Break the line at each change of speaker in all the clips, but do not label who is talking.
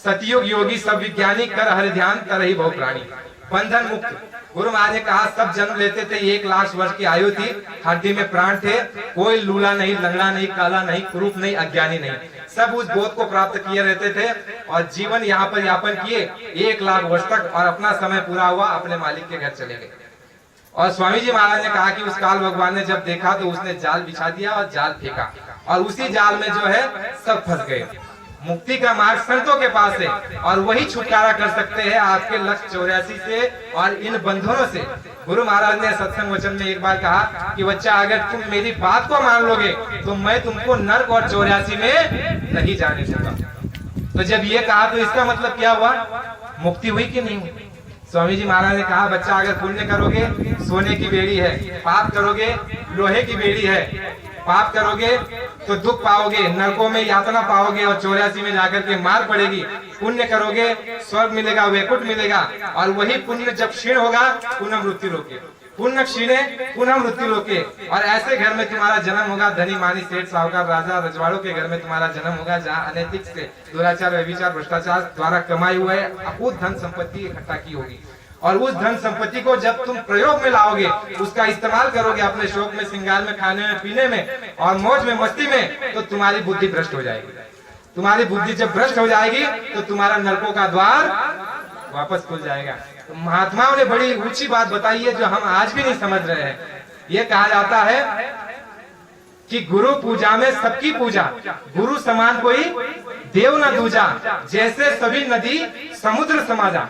सतयुग योगी सब विज्ञानी कर हर ध्यान तरही बहु प्राणी। बंधन मुक्त। गुरु महाराज ने कहा सब जन्म लेते थे, 1 लाख वर्ष की आयु थी, हड्डी में प्राण थे, कोई लूला नहीं, लंगड़ा नहीं, काला नहीं, कुरूप नहीं, अज्ञानी नहीं, सब उस बोध को प्राप्त किए रहते थे और जीवन यहाँ पर यापन किए 1 लाख वर्ष तक, और अपना समय पूरा हुआ अपने मालिक के घर चले गए। और स्वामी जी महाराज ने कहा कि उस काल भगवान ने जब देखा तो उसने जाल बिछा दिया और जाल फेंका, और उसी जाल में जो है सब फंस गए। मुक्ति का मार्ग संतों के पास है और वही छुटकारा कर सकते हैं आपके लक्ष्य 84 से और इन बंधनों से। गुरु महाराज ने सत्संग वचन में एक बार कहा कि बच्चा अगर तुम मेरी बात को मान लोगे तो मैं तुमको नर्क और 84 में नहीं जाने दूंगा। तो जब ये कहा तो इसका मतलब क्या हुआ, मुक्ति हुई कि नहीं हुई? स्वामी जी महाराज ने कहा बच्चा अगर पुण्य करोगे सोने की बेड़ी है, पाप करोगे लोहे की बेड़ी है, पाप करोगे तो दुख पाओगे, नरकों में यातना पाओगे और 84 में जाकर के मार पड़ेगी। पुण्य करोगे स्वर्ग मिलेगा, वैकुंठ मिलेगा, और वही पुण्य जब क्षीण होगा पुनः मृत्यु लोके, पुण्य क्षीणे पुनः मृत्यु लोके, और ऐसे घर में तुम्हारा जन्म होगा, धनी मानी सेठ साहूकार राजा रजवाड़ों के घर में तुम्हारा जन्म होगा, जहाँ अनैतिक से दुराचार व्यभिचार भ्रष्टाचार द्वारा कमाई हुए अकूत धन संपत्ति इकट्ठा की होगी। और उस धन संपत्ति को जब तुम प्रयोग में लाओगे, उसका इस्तेमाल करोगे अपने शौक में, श्रृंगार में, खाने में, पीने में और मौज में, मस्ती में, तो तुम्हारी बुद्धि भ्रष्ट हो जाएगी। तुम्हारी बुद्धि जब भ्रष्ट हो जाएगी तो तुम्हारा नरकों का द्वार वापस खुल जाएगा। तो महात्माओं ने बड़ी ऊंची बात बताई है जो हम आज भी नहीं समझ रहे हैं। ये कहा जाता है कि गुरु पूजा में सबकी पूजा, गुरु समान कोई देव न दूजा, जैसे सभी नदी समुद्र समाजा।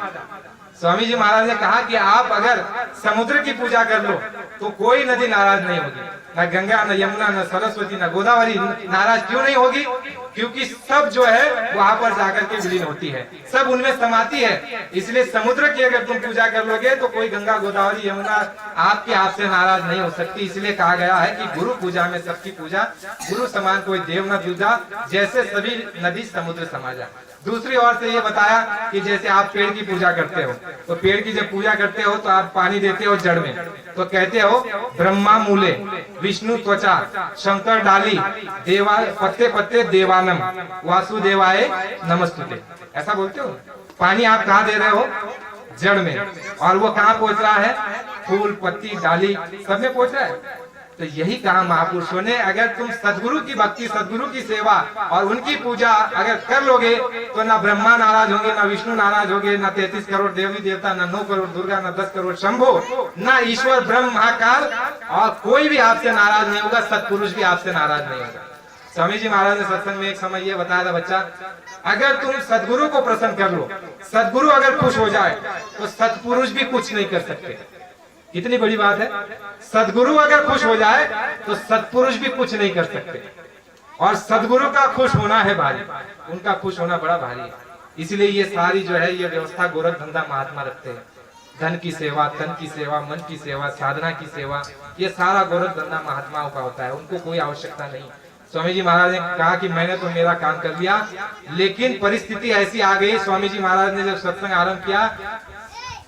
स्वामी जी महाराज ने कहा कि आप अगर समुद्र की पूजा कर लो तो कोई नदी नाराज नहीं होगी, न गंगा, न यमुना, न सरस्वती, न गोदावरी नाराज क्यों नहीं होगी? क्योंकि सब जो है वहां पर जाकर के विलीन होती है, सब उनमें समाती है। इसलिए समुद्र की अगर तुम पूजा कर लोगे तो कोई गंगा, गोदावरी, यमुना आपके हाथ से नाराज नहीं हो सकती। इसलिए कहा गया है कि गुरु पूजा में सबकी पूजा, गुरु समान कोई देव न दूजा, जैसे सभी नदी समुद्र समाजा। दूसरी ओर से ये बताया कि जैसे आप पेड़ की पूजा करते हो, तो पेड़ की जब पूजा करते हो तो आप पानी देते हो जड़ में, तो कहते हो ब्रह्मा मूले, विष्णु त्वचा, शंकर डाली, देवा पत्ते पत्ते देवानम, वासुदेवाय नमस्तुते, ऐसा बोलते हो। पानी आप कहाँ दे रहे हो? जड़ में, और वो कहाँ पहुंच रहा है? फूल, पत्ती, डाली सब में पहुंच रहा है। तो यही कहा महापुरुषों ने, अगर तुम सदगुरु की भक्ति, सदगुरु की सेवा और उनकी पूजा अगर कर लोगे तो ना ब्रह्मा नाराज होंगे, ना विष्णु नाराज होंगे, ना 33 करोड़ देवी देवता, ना 9 करोड़ दुर्गा, ना 10 करोड़ शंभो, ना ईश्वर ब्रह्म महाकाल, और कोई भी आपसे नाराज नहीं होगा, सत्पुरुष भी आपसे नाराज नहीं होगा। स्वामी जी महाराज ने सत्संग में एक समय ये बताया था, बच्चा अगर तुम सदगुरु को प्रसन्न कर लो, सदगुरु अगर खुश हो जाए तो सत्पुरुष भी कुछ नहीं कर सकते। कितनी बड़ी बात है, सदगुरु अगर खुश हो जाए तो सत्पुरुष भी कुछ नहीं कर सकते। और सदगुरु का खुश होना है भारी, उनका खुश होना बड़ा भारी है। इसलिए ये सारी जो है ये व्यवस्था गोरख धंधा महात्मा रखते हैं। धन की सेवा, तन की सेवा, मन की सेवा, साधना की सेवा, ये सारा गोरख धंधा महात्माओं का होता है, उनको कोई आवश्यकता नहीं। स्वामी जी महाराज ने कहा कि मैंने तो मेरा काम कर लिया, लेकिन परिस्थिति ऐसी आ गई। स्वामी जी महाराज ने जब सत्संग आरंभ किया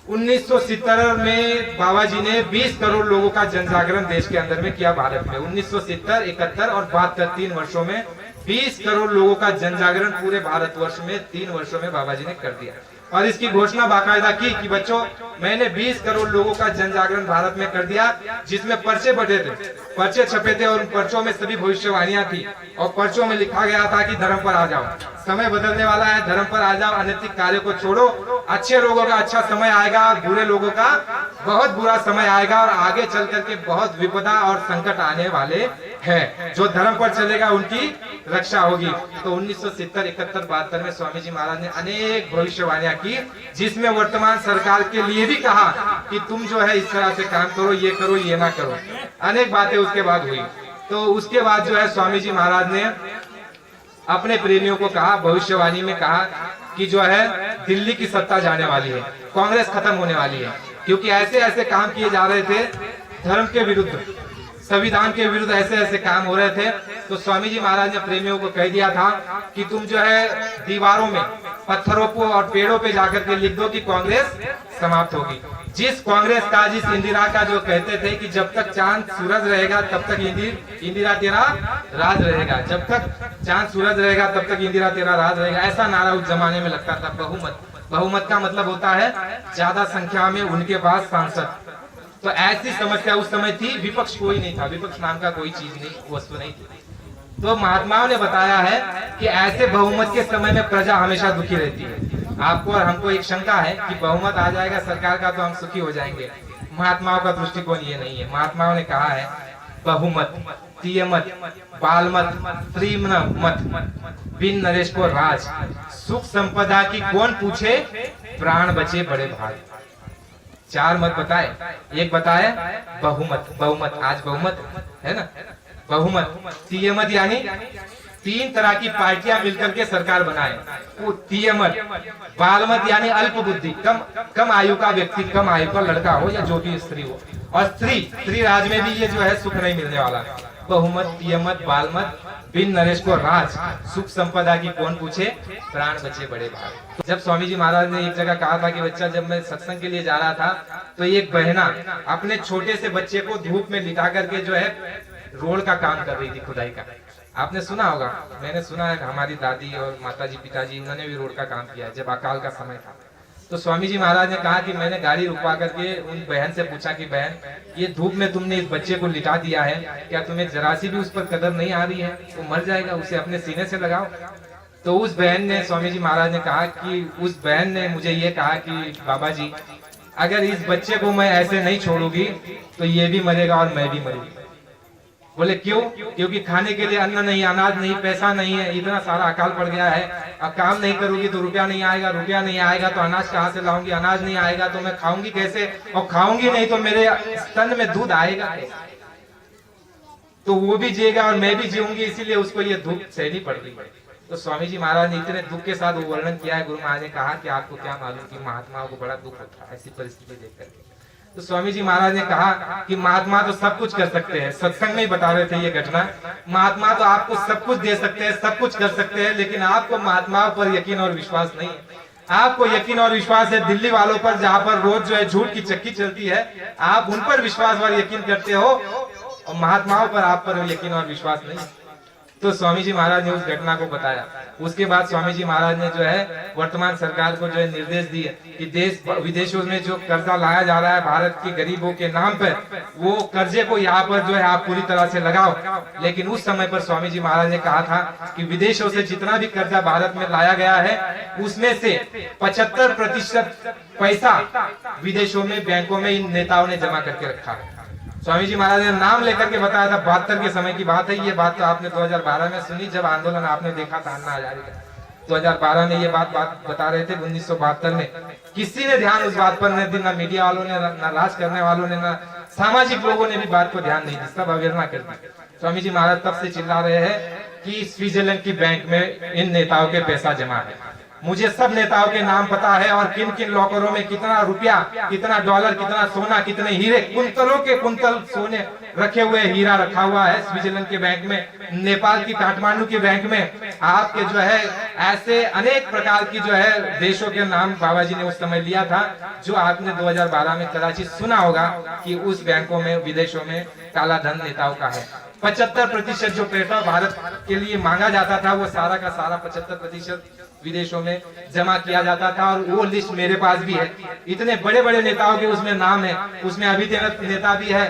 1970 में, बाबा जी ने 20 करोड़ लोगों का जन जागरण देश के अंदर में किया भारत में। 1970, 71 और 72 3 वर्षों में 20 करोड़ लोगों का जन जागरण पूरे भारतवर्ष में 3 वर्षों में बाबा जी ने कर दिया। और इसकी घोषणा बाकायदा की कि बच्चों मैंने 20 करोड़ लोगों का जन जागरण भारत में कर दिया, जिसमें पर्चे बटे थे, पर्चे छपे थे, और उन पर्चों में सभी भविष्यवाणियां थी, और पर्चों में लिखा गया था कि धर्म पर आ जाओ, समय बदलने वाला है, धर्म पर आ जाओ, अनैतिक कार्य को छोड़ो, अच्छे लोगों का अच्छा समय आएगा और बुरे लोगों का बहुत बुरा समय आएगा, और आगे चल करके बहुत विपदा और संकट आने वाले हैं। जो धर्म पर चलेगा उनकी रक्षा होगी। तो 1970, 71, 72 में स्वामी जी महाराज ने अनेक भविष्यवाणियां की, जिसमें वर्तमान सरकार के लिए भी कहा कि तुम जो है इस तरह से काम करो, ये ना करो, अनेक बातें उसके बाद हुई। तो उसके बाद जो है स्वामी जी महाराज ने अपने प्रेमियों को कहा, भविष्यवाणी में कहा कि जो है दिल्ली की सत्ता जाने वाली है, कांग्रेस खत्म होने वाली है, क्योंकि ऐसे ऐसे काम किए जा रहे थे धर्म के विरुद्ध, संविधान के विरुद्ध ऐसे ऐसे काम हो रहे थे, तो स्वामी जी महाराज ने प्रेमियों को कह दिया था कि तुम जो है दीवारों में, पत्थरों को और पेड़ों पे जाकर के लिख दो कि कांग्रेस समाप्त होगी। जिस कांग्रेस का, जिस इंदिरा का जो कहते थे कि जब तक चांद सूरज रहेगा तब तक इंदिरा तेरा राज रहेगा, जब तक चांद सूरज रहेगा तब तक इंदिरा तेरा राज रहेगा, ऐसा नारा उस जमाने में लगता था। बहुमत, बहुमत का मतलब होता है ज्यादा संख्या में उनके पास सांसद। तो ऐसी समस्या उस समय थी, विपक्ष कोई नहीं था, विपक्ष नाम का कोई चीज नहीं, वस्तु नहीं थी। तो महात्माओं ने बताया है कि ऐसे बहुमत के समय में प्रजा हमेशा दुखी रहती है। आपको और हमको एक शंका है कि बहुमत आ जाएगा सरकार का तो हम सुखी हो जाएंगे। महात्माओं का दृष्टिकोण ये नहीं है। महात्माओं ने कहा है बहुमत, तियमत, बालमत, त्रिमत, बिन नरेश को राज, सुख संपदा की कौन पूछे, प्राण बचे बड़े भाग। चार मत बताए, एक बताए बहुमत, बहुमत आज बहुमत है ना, बहुमत। तियमत यानी तीन तरह की पार्टियां मिलकर के सरकार बनाए, वो तियमत। बालमत यानी अल्प बुद्धि, कम आयु का व्यक्ति, कम आयु का लड़का हो या जो भी स्त्री हो, और स्त्री राज में भी ये जो है सुख नहीं मिलने वाला। बहुमत, तियमत, बालमत, बिन नरेश को राज, सुख संपदा की कौन पूछे, प्राण बचे बड़े भाग। जब स्वामी जी महाराज ने एक जगह कहा था कि बच्चा, जब मैं सत्संग के लिए जा रहा था तो एक बहना अपने छोटे से बच्चे को धूप में लिटा करके जो है रोड का काम कर रही थी, खुदाई का। आपने सुना होगा, मैंने सुना है, हमारी दादी और माताजी पिताजी उन्होंने भी रोड का काम किया जब अकाल का समय था। तो स्वामी जी महाराज ने कहा कि मैंने गाड़ी रुकवा करके उन बहन से पूछा कि बहन, ये धूप में तुमने इस बच्चे को लिटा दिया है, क्या तुम्हें जरा सी भी उस पर कदर नहीं आ रही है, वो मर जाएगा, उसे अपने सीने से लगाओ। तो उस बहन ने, स्वामी जी महाराज ने कहा कि उस बहन ने मुझे ये कहा कि बाबा जी, अगर इस बच्चे को मैं ऐसे नहीं छोड़ूंगी तो ये भी मरेगा और मैं भी मरूंगी। बोले क्यों? क्योंकि खाने के लिए अन्न नहीं, अनाज नहीं, पैसा नहीं है, इतना सारा अकाल पड़ गया है। अब काम नहीं करूंगी तो रुपया नहीं आएगा, रुपया नहीं आएगा तो अनाज कहाँ से लाऊंगी, अनाज नहीं आएगा तो मैं खाऊंगी कैसे, और खाऊंगी नहीं तो मेरे स्तन में दूध आएगा कैसे? तो वो भी जिएगा और मैं भी जीऊंगी, इसीलिए उसको ये धूप सहनी पड़ रही है। तो स्वामी जी महाराज ने इतने दुख के साथ वो वर्णन किया है। गुरु महाराज ने कहा कि आपको क्या मालूम कि महात्माओं को बड़ा दुख होता है ऐसी परिस्थिति देख करके। तो स्वामी जी महाराज ने कहा कि महात्मा तो सब कुछ कर सकते हैं, सत्संग में ही बता रहे थे ये घटना। महात्मा तो आपको सब कुछ दे सकते हैं, सब कुछ कर सकते हैं, लेकिन आपको महात्माओं पर यकीन और विश्वास नहीं है। आपको यकीन और विश्वास है दिल्ली वालों पर, जहाँ पर रोज जो है झूठ की चक्की चलती है, आप उन पर विश्वास और यकीन करते हो, और महात्माओं पर आप पर यकीन और विश्वास नहीं। तो स्वामी जी महाराज ने उस घटना को बताया। उसके बाद स्वामी जी महाराज ने जो है वर्तमान सरकार को जो है निर्देश दिए कि देश विदेशों में जो कर्जा लाया जा रहा है भारत की गरीबों के नाम पर, वो कर्जे को यहाँ पर जो है आप पूरी तरह से लगाओ। लेकिन उस समय पर स्वामी जी महाराज ने कहा था कि विदेशों से जितना भी कर्जा भारत में लाया गया है, उसमें से 75% पैसा विदेशों में बैंकों में इन नेताओं ने जमा करके रखा है। स्वामी जी महाराज ने नाम लेकर के बताया था। 72 के समय की बात है ये। बात तो आपने 2012 में सुनी, जब आंदोलन आपने देखा था अन्ना हजारे का। 2012 में ये बात बता रहे थे। 1972 में किसी ने ध्यान उस बात पर नहीं दी, ना मीडिया वालों ने, ना राज करने वालों ने, ना सामाजिक लोगों ने भी बात को ध्यान नहीं दी, सब अवहेलना कर दी। स्वामी जी महाराज तब से चिल्ला रहे हैं कि स्विट्जरलैंड की बैंक में इन नेताओं के पैसा जमा है। मुझे सब नेताओं के नाम पता है और किन किन लॉकरों में कितना रुपया, कितना डॉलर, कितना सोना, कितने हीरे, कुंतलों के कुंतल सोने रखे हुए, हीरा रखा हुआ है स्विट्जरलैंड के बैंक में, नेपाल की काठमांडू के बैंक में। आपके जो है ऐसे अनेक प्रकार की जो है देशों के नाम बाबा जी ने उस समय लिया था, जो आपने 2012 में कदाचित सुना होगा कि उस बैंकों में, विदेशों में काला धन नेताओं का है। 75% जो पैसा भारत के लिए मांगा जाता था, वो सारा का सारा 75% विदेशों में जमा किया जाता था। और वो लिस्ट मेरे पास भी है। इतने बड़े बड़े नेताओं के उसमें नाम है, उसमें अभिनेता नेता भी है,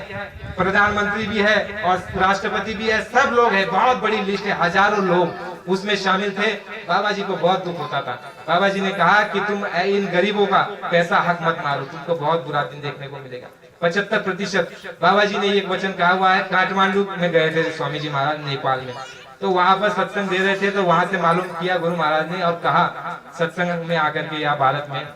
प्रधानमंत्री भी है और राष्ट्रपति भी है, सब लोग हैं। बहुत बड़ी लिस्ट है, हजारों लोग उसमें शामिल थे। बाबा जी को बहुत दुख होता था। बाबा जी ने कहा कि तुम इन गरीबों का पैसा हक मत मारो, तुमको बहुत बुरा दिन देखने को मिलेगा। 75% बाबा जी ने एक वचन कहा हुआ है। काठमांडू में गए थे स्वामी जी महाराज नेपाल में, तो वहां पर सत्संग दे रहे थे, तो वहां से मालूम किया गुरु महाराज ने और कहा सत्संग में आकर के यहाँ भारत में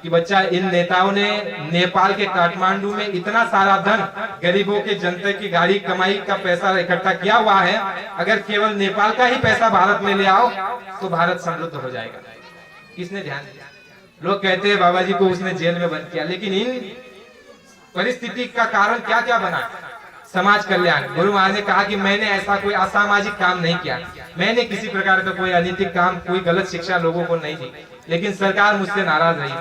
कि बच्चा, इन नेताओं ने नेपाल के काठमांडू में इतना सारा धन गरीबों के, जनता की गाड़ी कमाई का पैसा इकट्ठा किया हुआ है, अगर केवल नेपाल का ही पैसा भारत में ले आओ तो भारत समृद्ध हो जाएगा। किसने ध्यान दिया? लोग कहते हैं बाबा जी को उसने जेल में बंद किया, लेकिन इन परिस्थिति का कारण क्या क्या बना? समाज कल्याण। गुरु महाराज ने कहा कि मैंने ऐसा कोई असामाजिक काम नहीं किया, मैंने किसी प्रकार का कोई अनैतिक काम, कोई गलत शिक्षा लोगों को नहीं दी, लेकिन सरकार मुझसे नाराज रही।